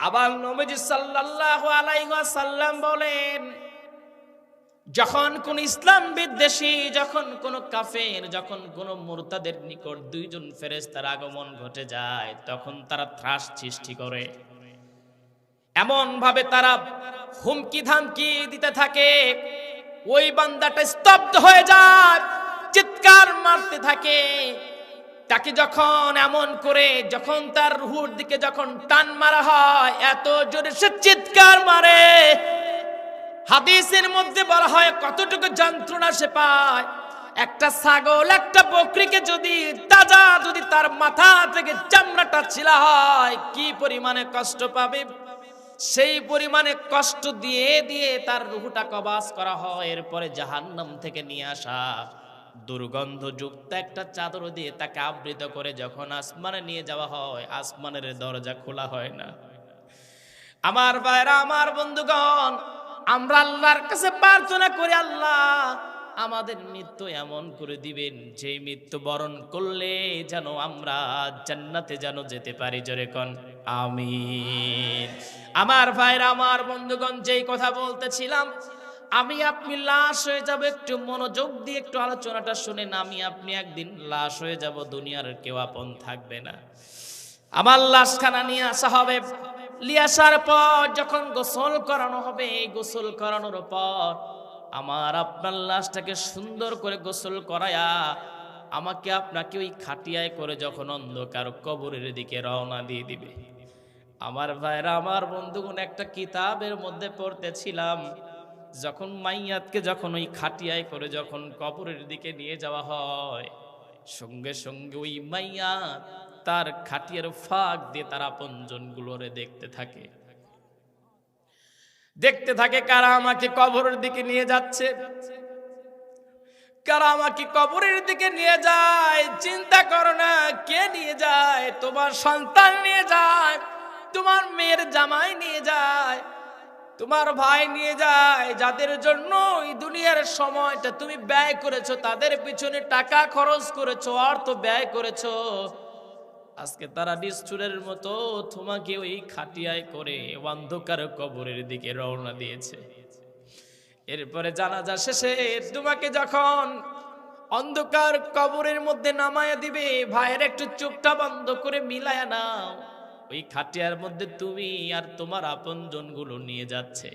আবার নবীজি সাল্লাল্লাহু আলাইহি ওয়াসাল্লাম বলেন, যখন কোন ইসলাম বিদ্বেষী, যখন কোন কাফের, যখন কোন মুরতাদের নিকট দুইজন ফেরেশতার আগমন ঘটে যায়, তখন তারা ত্রাস সৃষ্টি করে। এমন ভাবে তারা হুমকি ধামকি দিতে থাকে, ওই বান্দাটা স্তব্ধ হয়ে যায়, চিৎকার মারতে থাকে। তাকে যখন এমন করে, যখন তার রুহুর দিকে যখন টান মারা হয়, এত জোরে সে চিৎকার মারে, হাদিসের মধ্যে বলা হয় কতটুকু যন্ত্রণা সে পায়। একটা ছাগল, একটা বকরিকে যদি তাজা যদি তার মাথা থেকে চামড়াটা ছিলা হয়, কি পরিমাণে কষ্ট পাবে, সেই পরিমাণে কষ্ট দিয়ে দিয়ে তার রুহটা কবাজ করা হয়। এরপরে জাহান্নাম থেকে নিয়ে আসা দুর্গন্ধযুক্ত একটা চাদর দিয়ে তাকে আবৃত করে যখন আসমানে নিয়ে যাওয়া হয়, আসমানের দরজা খোলা হয় না। আমার ভাইরা, আমার বন্ধুগণ, আমরা আল্লাহর কাছে প্রার্থনা করি, আল্লাহ আমাদের মৃত্যু এমন করে দিবেন যে মৃত্যু বরণ করলে যেন আমরা জান্নাতে যেন যেতে পারি। জোরে কোন আমিন। আমার ভাইরা, আমার বন্ধুগণ, যেই কথা বলতেছিলাম, আমি আপনি লাশ হয়ে যাব। একটু মনোযোগ দিয়ে একটু আলোচনাটা শুনেন। আমি আপনি একদিন লাশ হয়ে যাব, দুনিয়ার কেউ আপন থাকবে না। আমার লাশখানা নিয়ে আসা হবে, নিয়ে আসার পর যখন গোসল করানো হবে, এই গোসল করানোর পর আমার আপনার লাশটাকে সুন্দর করে গোসল করায়া আমাকে আপনাকে ওই খাটিয়ায় করে যখন অন্ধকার কবরের দিকে রওনা দিয়ে দিবে। আমার ভাইরা, আমার বন্ধুগণ, একটা কিতাবের মধ্যে পড়তেছিলাম, যখন মাইয়াতকে যখন ওই খাটিয়ায় করে যখন কবরের দিকে নিয়ে যাওয়া হয়, সঙ্গে সঙ্গে ওই মাইয়াত তার খাটিয়ার ফাঁক দিয়ে তার আপনজনগুলোরে দেখতে থাকে, দেখতে থাকে কারা আমাকে কবরের দিকে নিয়ে যাচ্ছে, কারা আমাকে কবরের দিকে নিয়ে যায়। চিন্তা করো না, কে নিয়ে যায়? তোমার সন্তান নিয়ে যায়, তোমার মেয়ের জামাই নিয়ে যায়, তোমার ভাই নিয়ে যায়, যাদের জন্য এই দুনিয়ার সময়টা তুমি ব্যয় করেছো, তাদের পিছনে টাকা খরচ করেছো, অর্থ ব্যয় করেছো। আজকে তারা নিষ্ঠুরের মতো তোমাকে ওই খাটিয়ায় করে অন্ধকার কবরের দিকে রওনা দিয়েছে। এরপরে জানাজা শেষে তোমাকে যখন অন্ধকার কবরের মধ্যে নামায়া দিবে, ভাইয়ের একটু চোখটা বন্ধ করে মিলায়া নাও, ওই খাটিয়ার মধ্যে তুমি আর তোমার আপনজনগুলো নিয়ে যাচ্ছে।